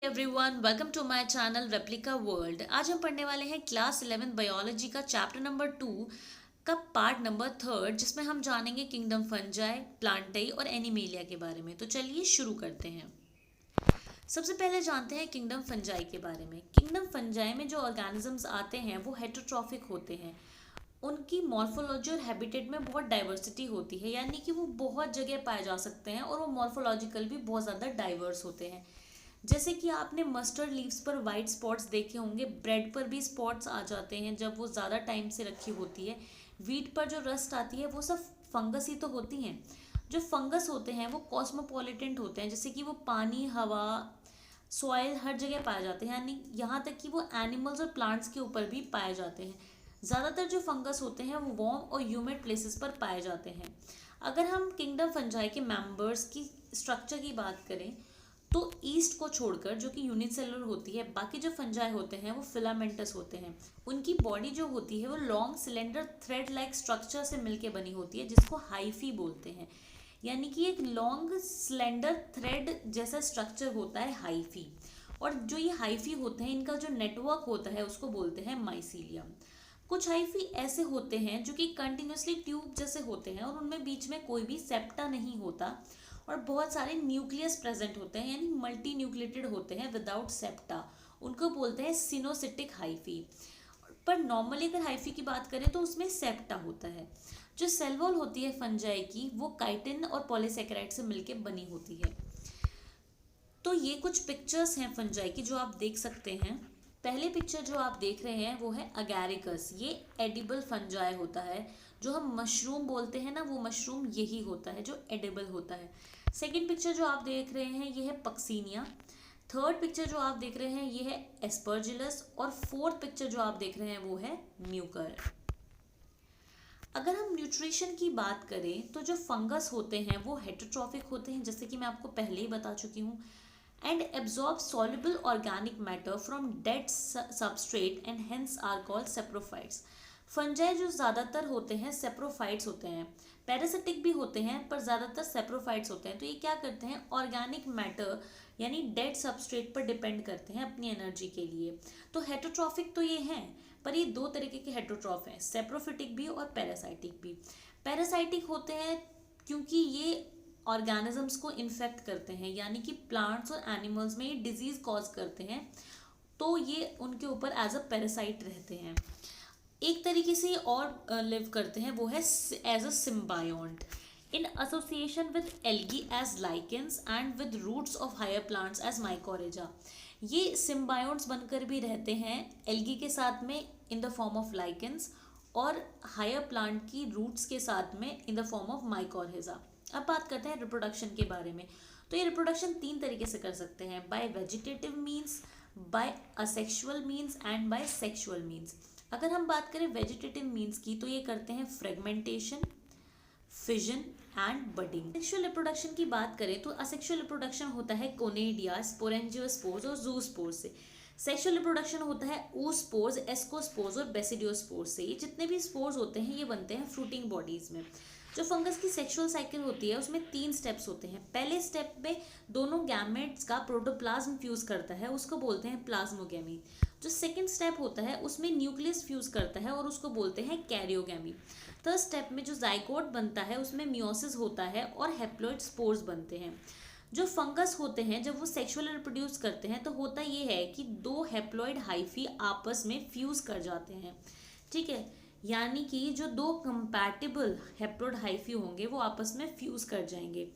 Everyone, welcome to my channel replica world. आज हम पढ़ने वाले हैं क्लास 11 बायोलॉजी का चैप्टर नंबर 2 का पार्ट नंबर 3, जिसमें हम जानेंगे किंगडम फंजाई, प्लांटाई और एनिमेलिया के बारे में। तो चलिए शुरू करते हैं। सबसे पहले जानते हैं किंगडम फंजाई के बारे में। किंगडम फंजाई में जो ऑर्गेनिजम्स आते हैं वो हेटरोट्रॉफिक होते हैं। उनकी मॉर्फोलॉजी और हैबिटेट में बहुत डाइवर्सिटी होती है, यानी कि वो बहुत जगह पाए जा सकते हैं और वो मॉर्फोलॉजिकल भी बहुत ज़्यादा डाइवर्स होते हैं। जैसे कि आपने मस्टर्ड लीव्स पर वाइट स्पॉट्स देखे होंगे, ब्रेड पर भी स्पॉट्स आ जाते हैं जब वो ज़्यादा टाइम से रखी होती है। वीट पर जो रस्ट आती है वो सब फंगस ही तो होती हैं। जो फंगस होते हैं वो कॉस्मोपॉलिटेंट होते हैं, जैसे कि वो पानी, हवा, सॉइल हर जगह पाए जाते हैं, यानी यहाँ तक कि वो एनिमल्स और प्लांट्स के ऊपर भी पाए जाते हैं। ज़्यादातर जो फंगस होते हैं वो वार्म और ह्यूमिड प्लेसेस पर पाए जाते हैं। अगर हम किंगडम फंजाई के मेंबर्स की स्ट्रक्चर की बात करें तो ईस्ट को छोड़कर, जो कि यूनिसेलुलर होती है, बाकी जो फंजाई होते हैं वो फिलामेंटस होते हैं। उनकी बॉडी जो होती है वो long cylinder thread like structure से मिलके बनी होती है, जिसको हाइफी बोलते हैं। यानी कि एक लॉन्ग सिलेंडर थ्रेड जैसा स्ट्रक्चर होता है हाइफी। और जो ये हाइफी होते हैं, इनका जो नेटवर्क होता है उसको बोलते हैं माइसीलियम। कुछ हाइफी ऐसे होते हैं जो कि कंटिन्यूसली ट्यूब जैसे होते हैं और उनमें बीच में कोई भी सेप्टा नहीं होता, और बहुत सारे न्यूक्लियस प्रेजेंट होते हैं, यानी मल्टी न्यूक्लिएटेड होते हैं विदाउट सेप्टा। उनको बोलते हैं सिनोसिटिक हाइफी। पर नॉर्मली अगर हाइफी की बात करें तो उसमें सेप्टा होता है। जो सेल वॉल होती है फंजाई की, वो काइटिन और पॉलीसेकेराइड से मिलकर बनी होती है। तो ये कुछ पिक्चर्स हैं फंजाई की जो आप देख सकते हैं। पहले पिक्चर जो आप देख रहे हैं वो है अगैरिकस। ये एडिबल फंजाई होता है। जो हम मशरूम बोलते हैं ना, वो मशरूम यही होता है जो एडिबल होता है। सेकंड पिक्चर जो आप देख रहे हैं ये है पक्सीनिया। थर्ड पिक्चर जो आप देख रहे हैं ये है एस्परजिलस। और फोर्थ पिक्चर जो आप देख रहे हैं वो है म्यूकर। अगर हम न्यूट्रिशन की बात करें तो जो फंगस होते हैं वो हेटरोट्रॉफिक होते हैं, जैसे कि मैं आपको पहले ही बता चुकी हूँ, and absorb soluble organic matter from dead substrate and hence are called saprophytes. Fungi जो ज़्यादातर होते हैं सेप्रोफाइट्स होते हैं। पैरासिटिक भी होते हैं पर ज़्यादातर सेप्रोफाइट्स होते हैं। तो ये क्या करते हैं, ऑर्गेनिक मैटर यानी डेड सबस्ट्रेट पर डिपेंड करते हैं अपनी एनर्जी के लिए। तो हेटरोट्रॉफिक तो ये हैं, पर ये दो तरीके के हेटरोट्रॉफ हैं, सेप्रोफिटिक भी और पैरासाइटिक भी। पैरासाइटिक होते हैं क्योंकि ये ऑर्गेनिजम्स को इन्फेक्ट करते हैं, यानी कि प्लांट्स और एनिमल्स में ये डिजीज कॉज करते हैं, तो ये उनके ऊपर एज अ पैरासाइट रहते हैं। एक तरीके से और लिव करते हैं, वो है as a symbiont in association with algae as lichens and with roots of higher plants as mycorrhiza. ये सिम्बायोंट्स बनकर भी रहते हैं एल्गी के साथ में in the form of lichens, और हायर प्लांट की रूट्स के साथ में इन द फॉर्म ऑफ माइकोरेजा। अब बात करते हैं रिप्रोडक्शन के बारे में। तो ये रिप्रोडक्शन तीन तरीके से कर सकते हैं, bye vegetative means, bye asexual means and by sexual means. अगर हम बात करें वेजिटेटिव मीन्स की, तो ये करते हैं fragmentation, fission and budding. Sexual reproduction की बात करें तो असेक्सुअल रिप्रोडक्शन होता है कोनेडिया, स्पोरेंजियोस्पोर्स और जूस्पोर्स से। सेक्सुअल रिप्रोडक्शन होता है oospores, एस्कोस्पोर्स और बेसिडियोस्पोर्स से। ये जितने भी स्पोर्स होते हैं ये बनते हैं फ्रूटिंग बॉडीज में। जो फंगस की सेक्सुअल साइकिल होती है उसमें तीन स्टेप्स होते हैं। पहले स्टेप में दोनों गैमेट्स का प्रोटोप्लाज्म फ्यूज करता है, उसको बोलते हैं प्लाज्मोगेमी। जो सेकंड स्टेप होता है उसमें न्यूक्लियस फ्यूज करता है और उसको बोलते हैं कैरियोगेमी। थर्ड स्टेप में जो जाइगोट बनता है उसमें मियोसिस होता है और हैप्लॉइड स्पोर्स बनते हैं। जो फंगस होते हैं जब वो सेक्सुअली रिप्रोड्यूस करते हैं तो होता ये है कि दो हैप्लॉइड हाइफी आपस में फ्यूज कर जाते हैं। ठीक है, यानी कि जो दो कंपैटिबल हैप्लॉइड हाइफी होंगे वो आपस में फ्यूज कर जाएंगे।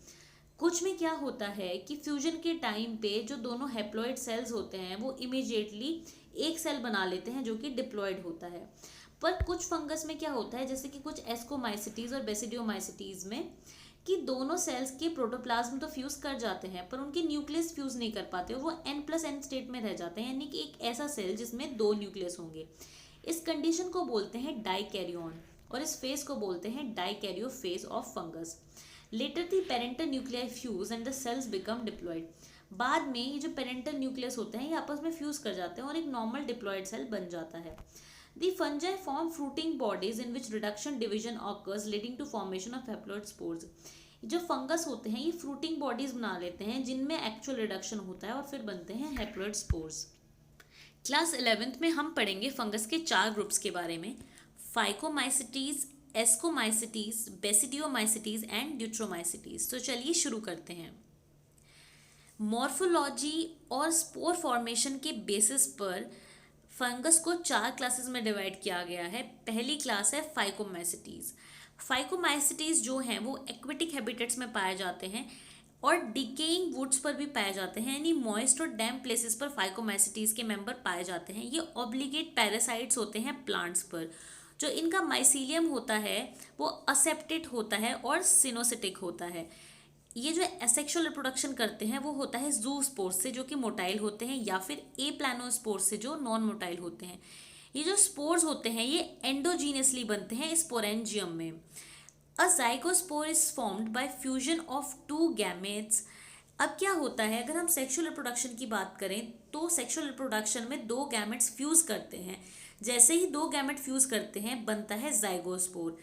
कुछ में क्या होता है कि फ्यूजन के टाइम पे जो दोनों हैप्लॉइड सेल्स होते हैं वो इमीडिएटली एक सेल बना लेते हैं जो कि डिप्लॉयड होता है। पर कुछ फंगस में क्या होता है, जैसे कि कुछ एस्कोमाइसिटीज और बेसिडियोमाइसिटीज में, कि दोनों सेल्स के प्रोटोप्लाज्म तो फ्यूज कर जाते हैं पर उनके न्यूक्लियस फ्यूज नहीं कर पाते, वो n+n स्टेट में रह जाते हैं, यानी कि एक ऐसा सेल जिसमें दो न्यूक्लियस होंगे। इस कंडीशन को बोलते हैं डाइकैरियोन, और इस फेज को बोलते हैं dikaryophase of fungus. Later the parental nuclei fuse and the cells become diploid. बाद में ये जो पेरेंटल न्यूक्लियस होते हैं ये आपस में फ्यूज कर जाते हैं और एक नॉर्मल डिप्लॉयड सेल बन जाता है। The fungi form fruiting bodies in which reduction division occurs, leading to formation of haploid spores. जो फंगस होते हैं ये फ्रूटिंग बॉडीज बना लेते हैं जिनमें एक्चुअल रिडक्शन होता है और फिर बनते हैं हैप्लॉइड स्पोर्स। क्लास 11th में हम पढ़ेंगे फंगस के 4 ग्रुप्स के बारे में, phycomycetes, ascomycetes, basidiomycetes and Deuteromycetes. तो चलिए शुरू करते हैं। मॉर्फोलॉजी और स्पोर फॉर्मेशन के बेसिस पर फंगस को 4 क्लासेस में डिवाइड किया गया है। पहली क्लास है फाइकोमाइसिटीज। फाइकोमाइसिटीज जो हैं वो एक्वेटिक हैबिटेट्स में पाए जाते हैं और डिकेइंग वुड्स पर भी पाए जाते हैं, यानी मॉइस्ट और डैम्प प्लेसेस पर फाइकोमाइसिटीज के मेंबर पाए जाते हैं। ये ऑब्लिगेट पैरासाइट्स होते हैं प्लांट्स पर। जो इनका माइसीलियम होता है वो असेप्टेट होता है और सिनोसिटिक होता है। ये जो एसेक्सुअल रिप्रोडक्शन करते हैं वो होता है जूस्पोर्स से जो कि मोटाइल होते हैं, या फिर ए प्लानोस्पोर्स से जो नॉन मोटाइल होते हैं। ये जो स्पोर्स होते हैं ये एंडोजीनियसली बनते हैं स्पोरेंजियम में। A zygospore is formed by fusion of 2 gametes. अब क्या होता है, अगर हम सेक्सुअल रिप्रोडक्शन की बात करें तो सेक्सुअल रिप्रोडक्शन में 2 गैमेट्स फ्यूज करते हैं। जैसे ही 2 गैमेट फ्यूज करते हैं बनता है ज़ाइगोस्पोर।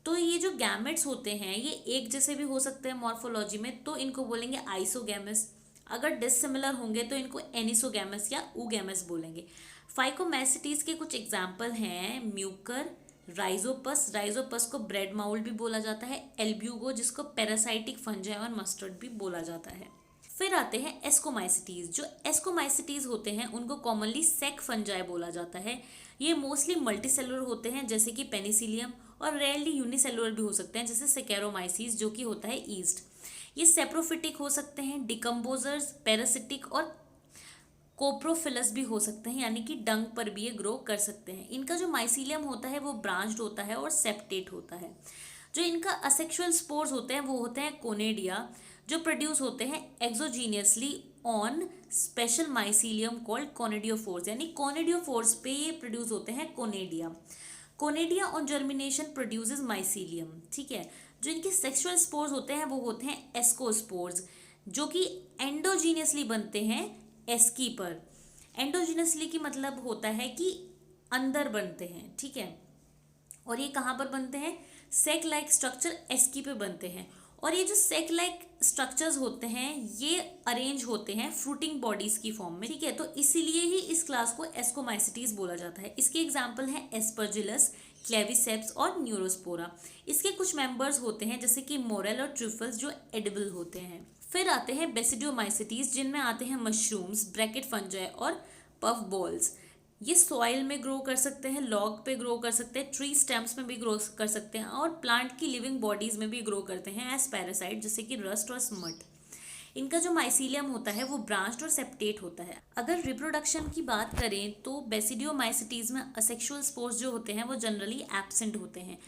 तो ये जो गैमेट्स होते हैं ये एक जैसे भी हो सकते हैं मॉर्फोलॉजी में, तो इनको बोलेंगे आइसोगैमस। अगर डिसिमिलर होंगे तो इनको एनिसोगैमस या ऊगैमस बोलेंगे। फाइकोमैसिटीज के कुछ एग्जाम्पल हैं म्यूकर, राइजोपस, राइजोपस को ब्रेड माउल भी बोला जाता है, एल्ब्यूगो जिसको पैरासाइटिक फंजाई और मस्टर्ड भी बोला जाता है। फिर आते हैं एस्कोमाइसिटीज। जो एस्कोमाइसिटीज होते हैं उनको कॉमनली सेक फंजाई बोला जाता है। ये मोस्टली मल्टीसेलुलर होते हैं जैसे कि पेनिसिलियम, और रेयरली यूनिसेलुलर भी हो सकते हैं जैसे सेकेरोमाइसिस जो कि होता है ईस्ट। ये सेप्रोफिटिक हो सकते हैं, डिकम्पोजर्स, पैरासिटिक और कोप्रोफिलस भी हो सकते हैं, यानी कि डंग पर भी ये ग्रो कर सकते हैं। इनका जो माइसीलियम होता है वो ब्रांच्ड होता है और सेप्टेट होता है। जो इनका असेक्सुअल स्पोर्स होते हैं वो होते हैं कोनेडिया, जो प्रोड्यूस होते हैं exogenously on special mycelium called conidiophores, यानी कोनेडियोफोर्स पे ये प्रोड्यूस होते हैं conidia. Conidia on germination produces mycelium. ठीक है, जो इनके सेक्सुअल स्पोर्स होते हैं वो होते हैं एस्कोस्पोर्स, जो कि एंडोजीनियसली बनते हैं एस्की पर। एंडोजीनियसली की मतलब होता है कि अंदर बनते हैं, ठीक है, और ये कहाँ पर बनते हैं, सेक लाइक स्ट्रक्चर एस्की पे बनते हैं। और ये जो सेक लाइक स्ट्रक्चर्स होते हैं ये अरेंज होते हैं फ्रूटिंग बॉडीज की फॉर्म में, ठीक है। तो इसीलिए ही इस क्लास को एस्कोमाइसिटीज बोला जाता है। इसके एग्जाम्पल हैं एस्परजिलस, क्लेविसेप्स और न्यूरोस्पोरा। इसके कुछ मेंबर्स होते हैं जैसे कि मोरेल और ट्रिफल्स जो एडिबल होते हैं। फिर आते हैं बेसिडियोमाइसिटीज जिनमें आते हैं मशरूम्स, ब्रैकेट फंजाई और पफ बॉल्स। ये सॉइल में ग्रो कर सकते हैं, लॉग पे ग्रो कर सकते हैं, ट्री स्टेम्स में भी ग्रो कर सकते हैं और प्लांट की लिविंग बॉडीज में भी ग्रो करते हैं एज पैरासाइट जैसे कि रस्ट और स्मट। इनका जो माइसीलियम होता है वो ब्रांच्ड और सेप्टेट होता है। अगर रिप्रोडक्शन की बात करें तो बेसिडियोमाइसिटीज में असेक्सुअल स्पोर्स जो होते हैं वो जनरली एब्सेंट होते हैं,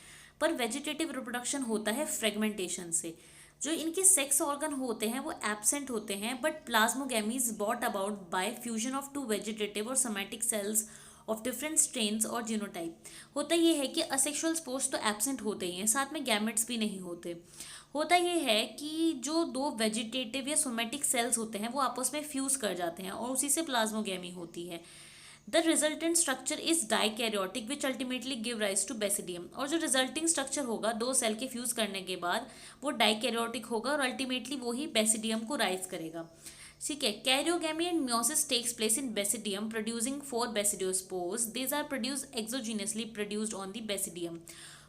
पर वेजिटेटिव रिप्रोडक्शन होता है फ्रेगमेंटेशन से। जो इनके सेक्स ऑर्गन होते हैं वो एब्सेंट होते हैं, but plasmogamy is brought about by fusion of 2 vegetative और somatic cells of different strains और जीनोटाइप। होता ये है कि असेक्सुअल स्पोर्स तो एब्सेंट होते ही हैं, साथ में गैमेट्स भी नहीं होते। होता ये है कि जो 2 वेजिटेटिव या सोमैटिक सेल्स होते हैं वो आपस में फ्यूज कर जाते हैं और उसी से प्लाज्मोगैमी होती है। The resultant structure is dikaryotic which ultimately give rise to basidium. और जो रिजल्टिंग स्ट्रक्चर होगा 2 सेल के फ्यूज करने के बाद वो डाइकैरियोटिक होगा और अल्टीमेटली वो ही बेसिडियम को राइज करेगा, ठीक है। Karyogamy and meiosis takes place in basidium producing 4 basidiospores. These are produced exogenously produced on the basidium.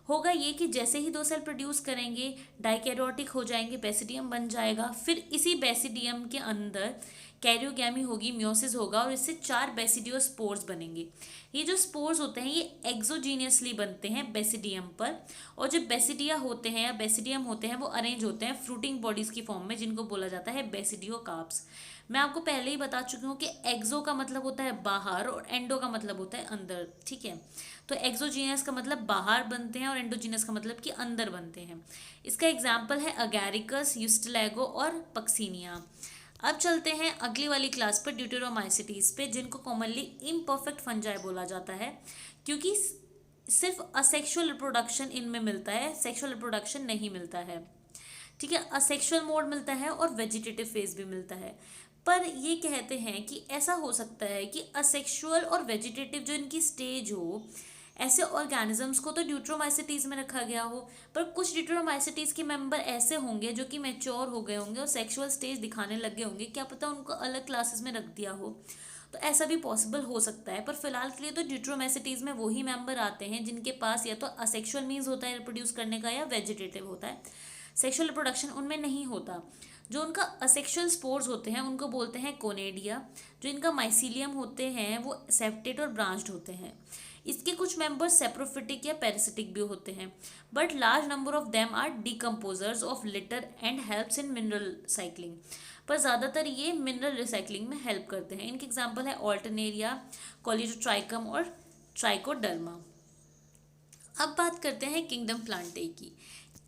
होगा ये कि जैसे ही 2 सेल प्रोड्यूस करेंगे डाइकैरियोटिक हो जाएंगे, बेसिडियम बन जाएगा, फिर इसी बेसिडियम के अंदर कैरियोगैमी होगी, मियोसिस होगा और इससे 4 बेसिडियोस्पोर्स बनेंगे। ये जो स्पोर्स होते हैं ये एक्सोजीनियसली बनते हैं बेसिडियम पर, और जो बेसिडिया होते हैं या बेसिडियम होते हैं वो अरेंज होते हैं फ्रूटिंग बॉडीज की फॉर्म में जिनको बोला जाता है बेसिडियोकार्प्स। मैं आपको पहले ही बता चुकी हूँ कि एक्सो का मतलब होता है बाहर और एंडो का मतलब होता है अंदर, ठीक है। तो एक्सोजीनियस का मतलब बाहर बनते हैं और एंडोजीनियस का मतलब कि अंदर बनते हैं। इसका एग्जाम्पल है अगैरिकस, यूस्टिलैगो और पक्सीनिया। अब चलते हैं अगली वाली क्लास पर, ड्यूटेरोमाइसिटीज पे, जिनको कॉमनली इम्परफेक्ट फंजाई बोला जाता है क्योंकि सिर्फ असेक्सुअल रिप्रोडक्शन इनमें मिलता है, सेक्सुअल रिप्रोडक्शन नहीं मिलता है, ठीक है। असेक्सुअल मोड मिलता है और वेजिटेटिव फेज भी मिलता है। पर ये कहते हैं कि ऐसा हो सकता है कि असेक्सुअल और वेजिटेटिव जो इनकी स्टेज हो ऐसे ऑर्गेनिजम्स को तो ड्यूट्रोमाइसिटीज में रखा गया हो, पर कुछ ड्यूट्रोमाइसिटीज के मेंबर ऐसे होंगे जो कि मैच्योर हो गए होंगे और सेक्सुअल स्टेज दिखाने लगे होंगे, क्या पता उनको अलग क्लासेस में रख दिया हो, तो ऐसा भी पॉसिबल हो सकता है। पर फिलहाल के लिए तो ड्यूट्रोमाइसिटीज में वही मेंबर आते हैं जिनके पास या तो असेक्सुअल मीन्स होता है रिप्रोड्यूस करने का या वेजिटेटिव होता है, सेक्सुअल रिप्रोडक्शन उनमें नहीं होता। जो उनका असेक्सुअल स्पोर्स होते हैं उनको बोलते हैं कोनेडिया। जो इनका माइसीलियम होते हैं वो सेप्टेट और ब्रांच्ड होते हैं। इसके कुछ मेंबर्स सेप्रोफिटिक या पैरासिटिक भी होते हैं, but large number of them are decomposers of litter and helps in mineral cycling. पर ज़्यादातर ये मिनरल रिसाइकलिंग में हेल्प करते हैं। इनके एग्जाम्पल है ऑल्टरनेरिया, कॉलिडोट्राइकम और ट्राइकोडर्मा। अब बात करते हैं किंगडम प्लांटेई की।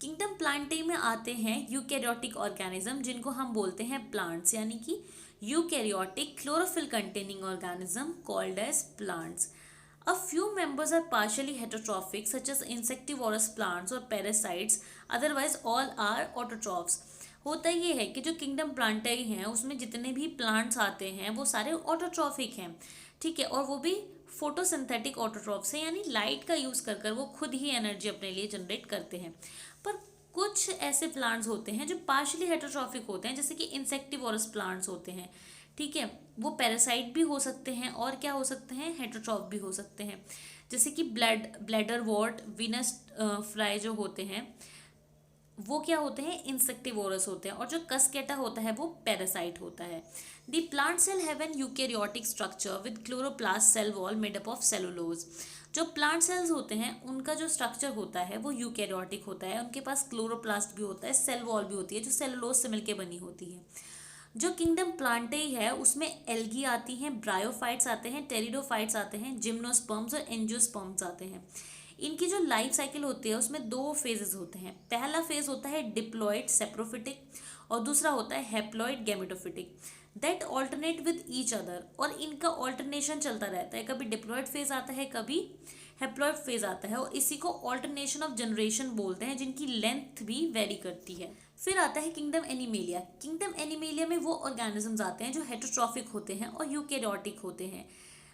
किंगडम प्लांटेई में आते हैं यूकैरियोटिक ऑर्गेनिज्म जिनको हम बोलते हैं प्लांट्स, यानी कि eukaryotic chlorophyll containing organism called as plants. A few members are partially heterotrophic such as insectivorous plants or parasites, otherwise all are autotrophs। होता ये है कि जो किंगडम प्लांटेई हैं उसमें जितने भी प्लांट्स आते हैं वो सारे ऑटोट्रॉफिक हैं, ठीक है, और वो भी फोटोसिंथेटिक ऑटोट्रॉफ्स हैं, यानी लाइट का यूज़ कर कर वो खुद ही एनर्जी अपने लिए जनरेट करते हैं। पर कुछ ऐसे प्लांट्स होते हैं जो पार्शली हेटरोट्रॉफिक होते हैं, जैसे कि इंसेक्टिवोरस प्लांट्स होते हैं, ठीक है, वो पैरासाइट भी हो सकते हैं और क्या हो सकते हैं, हेटरोट्रॉफ भी हो सकते हैं। जैसे कि ब्लैडर वॉर्ट, वीनस फ्लाई जो होते हैं वो क्या होते हैं, इंसेक्टिवोरस होते हैं, और जो कस्केटा होता है वो पैरासाइट होता है। The plant cell have an eukaryotic structure with chloroplast cell wall made up of cellulose. जो प्लांट सेल्स होते हैं उनका जो स्ट्रक्चर होता है वो यूकैरियोटिक होता है, उनके पास क्लोरोप्लास्ट भी होता है, सेल वॉल भी होती है जो सेलुलोज से मिलकर बनी होती है। जो किंगडम प्लांटेई है उसमें एल्गी आती हैं, ब्रायोफाइट्स आते हैं, टेरिडोफाइट्स आते हैं, जिम्नोस्पर्म्स और एंजियोस्पर्म्स आते हैं। इनकी जो लाइफ साइकिल होती है उसमें दो फेजेस होते हैं। पहला फेज होता है डिप्लॉइड सेप्रोफिटिक और दूसरा होता है haploid gametophytic, that alternate with each other. और इनका ऑल्टरनेशन चलता रहता है, कभी डिप्लॉइड फेज आता है कभी हैप्लॉइड फेज आता है, और इसी को ऑल्टरनेशन ऑफ जनरेशन बोलते हैं, जिनकी लेंथ भी वेरी करती है। फिर आता है किंगडम एनिमेलिया। किंगडम एनिमेलिया में वो ऑर्गेनिजम्स आते हैं जो हेटरोट्रॉफिक होते हैं और यूकैरियोटिक होते हैं,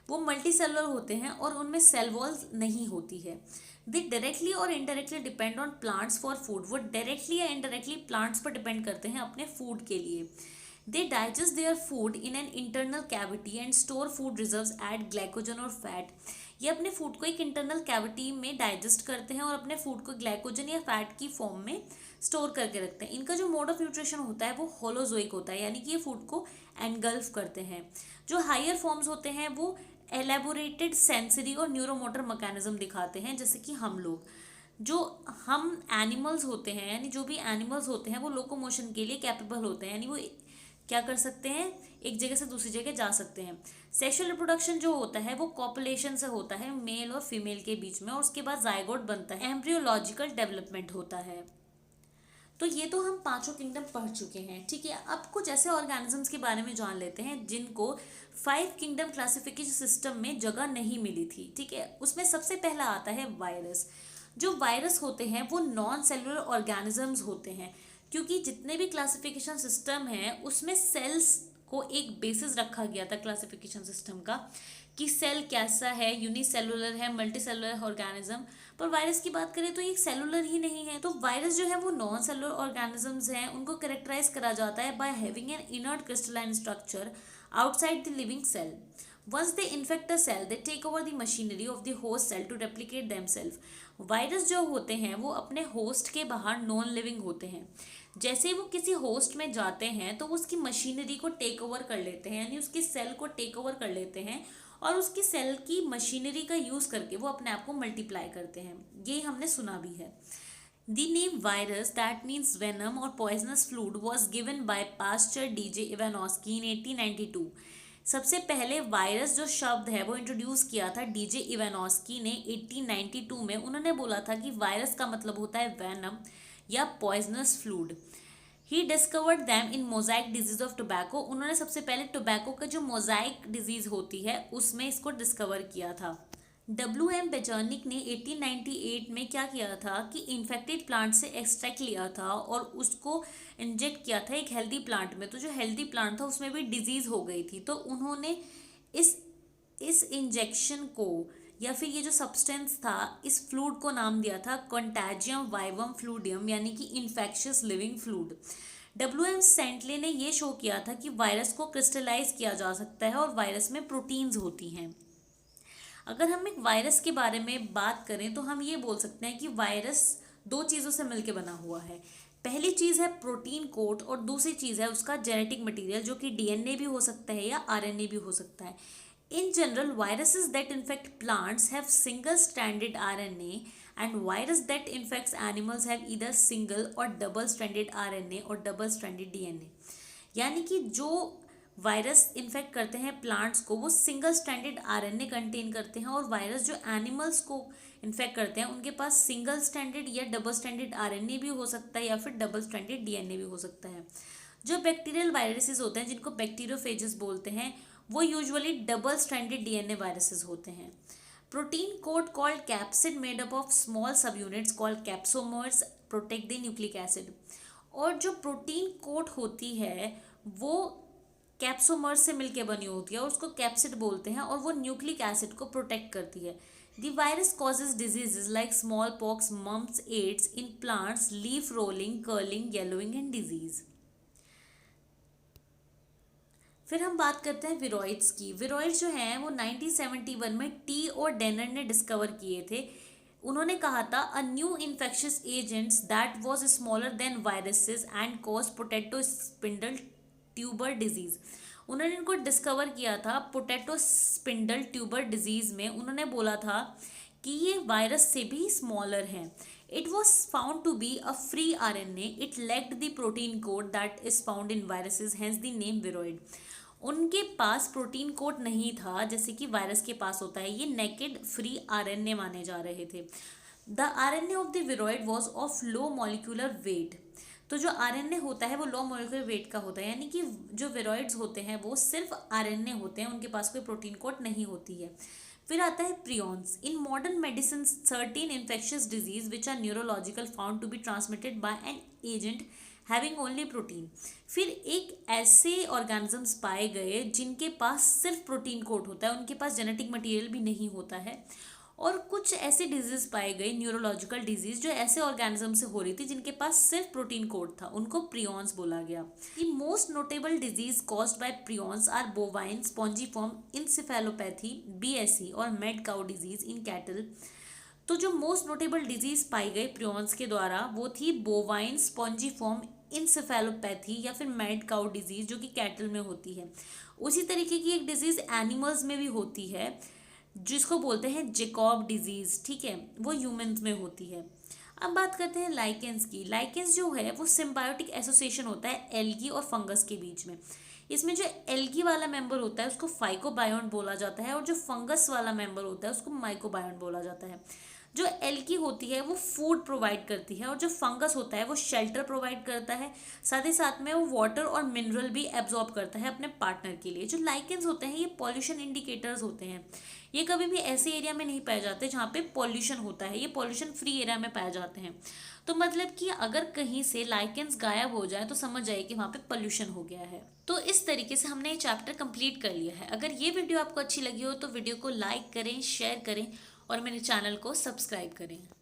वो मल्टीसेलुलर होते हैं और उनमें सेल वॉल्स नहीं होती है। दे डायरेक्टली और indirectly depend on plants for food. वो डायरेक्टली या इनडायरेक्टली प्लांट्स पर डिपेंड करते हैं अपने फूड के लिए। They digest their food in an internal cavity and store food reserves at glycogen और फैट। ये अपने फूड को एक इंटरनल कैविटी में डाइजेस्ट करते हैं और अपने फूड को ग्लाइकोजन या फैट की फॉर्म में स्टोर करके रखते हैं। इनका जो मोड ऑफ न्यूट्रिशन होता है वो होलोजोइक होता है, यानी कि ये फूड को एनगल्फ करते हैं। जो हायर फॉर्म्स होते हैं वो एलेबोरेटेड सेंसरी और न्यूरोमोटर मैकेनिज्म दिखाते हैं, जैसे कि हम लोग, जो हम एनिमल्स होते हैं, यानी जो भी एनिमल्स होते हैं वो लोकोमोशन के लिए कैपेबल होते हैं, यानी वो क्या कर सकते हैं, एक जगह से दूसरी जगह जा सकते हैं। सेक्सुअल रिप्रोडक्शन जो होता है वो कॉपुलेशन से होता है मेल और फीमेल के बीच में, और उसके बाद जाइगोट बनता है, एम्ब्रियोलॉजिकल डेवलपमेंट होता है। तो ये तो हम पांचों किंगडम पढ़ चुके हैं, ठीक है। अब कुछ ऐसे ऑर्गेनिजम्स के बारे में जान लेते हैं जिनको 5 किंगडम क्लासिफिकेशन सिस्टम में जगह नहीं मिली थी, ठीक है। उसमें सबसे पहला आता है वायरस। जो वायरस होते हैं वो नॉन सेलुलर ऑर्गेनिजम्स होते हैं, क्योंकि जितने भी क्लासिफिकेशन सिस्टम हैं उसमें सेल्स को एक बेसिस रखा गया था क्लासिफिकेशन सिस्टम का, कि सेल कैसा है, यूनिसेलुलर है, मल्टीसेलुलर ऑर्गेनिज्म। पर वायरस की बात करें तो ये सेलुलर ही नहीं है। तो वायरस जो है वो नॉन सेलुलर ऑर्गेनिजम्स हैं, उनको कैरेक्टराइज करा जाता है by having an inert crystalline structure outside the living cell. Once they infect a cell, they take over the machinery of the host cell to replicate themselves. Virus जो होते हैं वो अपने होस्ट के बाहर नॉन लिविंग होते हैं। जैसे ही वो किसी होस्ट में जाते हैं तो वो उसकी मशीनरी को टेक ओवर कर लेते हैं, यानी उसकी सेल को टेक ओवर कर लेते हैं, और उसकी सेल की मशीनरी का यूज़ करके वो अपने आप को मल्टीप्लाई करते हैं। ये हमने सुना भी है। The name virus, that means venom or poisonous fluid, was given by Pasteur DJ Ivanovsky in 1892. सबसे पहले वायरस जो शब्द है वो इंट्रोड्यूस किया था डीजे इवानोस्की ने 1892 में। उन्होंने बोला था कि वायरस का मतलब होता है वेनम या poisonous fluid. He discovered them in Mosaic disease of tobacco. उन्होंने सबसे पहले टोबैको का जो मोजाइक डिजीज होती है उसमें इसको डिस्कवर किया था। WM बेजर्निक ने 1898 में क्या किया था कि इन्फेक्टेड प्लांट से एक्सट्रैक्ट लिया था और उसको इंजेक्ट किया था एक हेल्दी प्लांट में। तो जो हेल्दी प्लांट था उसमें भी डिजीज़ हो गई थी, तो उन्होंने इस इंजेक्शन को या फिर ये जो सब्सटेंस था, इस फ्लूइड को नाम दिया था कंटाजियम वाइवम फ्लूडियम, यानी कि infectious living fluid. W M Stanley ने ये शो किया था कि वायरस को क्रिस्टलाइज किया जा सकता है और वायरस में प्रोटीन्स होती हैं। अगर हम एक वायरस के बारे में बात करें तो हम ये बोल सकते हैं कि वायरस दो चीज़ों से मिलकर बना हुआ है। पहली चीज़ है प्रोटीन कोड और दूसरी चीज़ है उसका जेनेटिक मटेरियल, जो कि डीएनए भी हो सकता है या आरएनए भी हो सकता है। In general, viruses that infect plants have single stranded RNA and virus that infects animals have either single और डबल स्ट्रैंडेड आरएनए और डबल स्ट्रैंडेड डीएनए। यानी कि जो वायरस इन्फेक्ट करते हैं प्लांट्स को, वो सिंगल स्ट्रैंडेड आरएनए कंटेन करते हैं, और वायरस जो एनिमल्स को इन्फेक्ट करते हैं उनके पास सिंगल स्ट्रैंडेड या डबल स्ट्रैंडेड आरएनए भी हो सकता है या फिर डबल स्ट्रैंडेड डीएनए भी हो सकता है। जो बैक्टीरियल वायरसेस होते हैं, जिनको बैक्टीरियोफेजेस बोलते हैं, वो usually double stranded DNA viruses होते हैं। Protein coat called capsid made up of small subunits called capsomers protect the nucleic acid. और जो प्रोटीन कोट होती है वो कैप्सोमर्स से मिलकर बनी होती है और उसको कैप्सिड बोलते हैं, और वो न्यूक्लिक एसिड को प्रोटेक्ट करती है। The virus causes diseases like smallpox, mumps, AIDS in plants, leaf rolling, curling, yellowing and disease. फिर हम बात करते हैं विरोइड्स की। विरोइड्स जो हैं वो 1971 में टी और डेनर ने डिस्कवर किए थे। उन्होंने कहा था a new infectious agents that was smaller than viruses and cause potato spindle tuber disease. उन्होंने इनको डिस्कवर किया था पोटैटो स्पिंडल ट्यूबर डिजीज में। उन्होंने बोला था कि ये वायरस से भी स्मॉलर हैं। It was found to be a free RNA, it lacked the protein coat that is found in viruses, hence the name viroid. उनके पास प्रोटीन कोड नहीं था जैसे कि वायरस के पास होता है, ये नेकेड फ्री आरएनए माने जा रहे थे। The RNA of the viroid was of low molecular weight. तो जो आरएनए होता है वो लो मॉलिक्यूलर वेट का होता है, यानी कि जो विरोइड्स होते हैं वो सिर्फ आरएनए होते हैं, उनके पास कोई प्रोटीन कोड नहीं होती है। फिर आता है prions. In modern medicine certain infectious disease which are neurological found to be transmitted by an agent having only protein. फिर एक ऐसे ऑर्गेनिजम्स पाए गए जिनके पास सिर्फ प्रोटीन कोड होता है, उनके पास जेनेटिक मटेरियल भी नहीं होता है। और कुछ ऐसे डिजीज पाए गए, न्यूरोलॉजिकल डिजीज, जो ऐसे ऑर्गेनिज्म से हो रही थी जिनके पास सिर्फ प्रोटीन कोड था, उनको प्रियॉन्स बोला गया। The most notable disease caused by prions are bovine spongiform encephalopathy, BSE, और mad cow disease in cattle. तो जो मोस्ट नोटेबल डिजीज पाई गई प्रियॉन्स के द्वारा वो थी बोवाइन स्पॉन्जिफॉर्म इंसेफेलोपैथी या फिर मेड काउ डिजीज, जो कि कैटल में होती है। उसी तरीके की एक डिजीज एनिमल्स में भी होती है जिसको बोलते हैं जेकॉब डिजीज, ठीक है, वो ह्यूमंस में होती है। अब बात करते हैं लाइकेंस की। लाइकेंस जो है वो सिम्बायोटिक एसोसिएशन होता है एल्गी और फंगस के बीच में। इसमें जो एल्गी वाला मेंबर होता है उसको फाइकोबायोन बोला जाता है, और जो फंगस वाला मेंबर होता है उसको माइकोबायोन बोला जाता है। जो एल्गी होती है वो फूड प्रोवाइड करती है, और जो फंगस होता है वो शेल्टर प्रोवाइड करता है, साथ ही साथ में वो वाटर और मिनरल भी एब्जॉर्ब करता है अपने पार्टनर के लिए। जो लाइकेंस होते हैं ये पॉल्यूशन इंडिकेटर्स होते हैं। ये कभी भी ऐसे एरिया में नहीं पाए जाते जहाँ पे पॉल्यूशन होता है, ये पॉल्यूशन फ्री एरिया में पाए जाते हैं। तो मतलब कि अगर कहीं से लाइकेंस गायब हो जाए तो समझ जाइए कि वहाँ पे पॉल्यूशन हो गया है। तो इस तरीके से हमने ये चैप्टर कंप्लीट कर लिया है। अगर ये वीडियो आपको अच्छी लगी हो तो वीडियो को लाइक करें, शेयर करें और मेरे चैनल को सब्सक्राइब करें।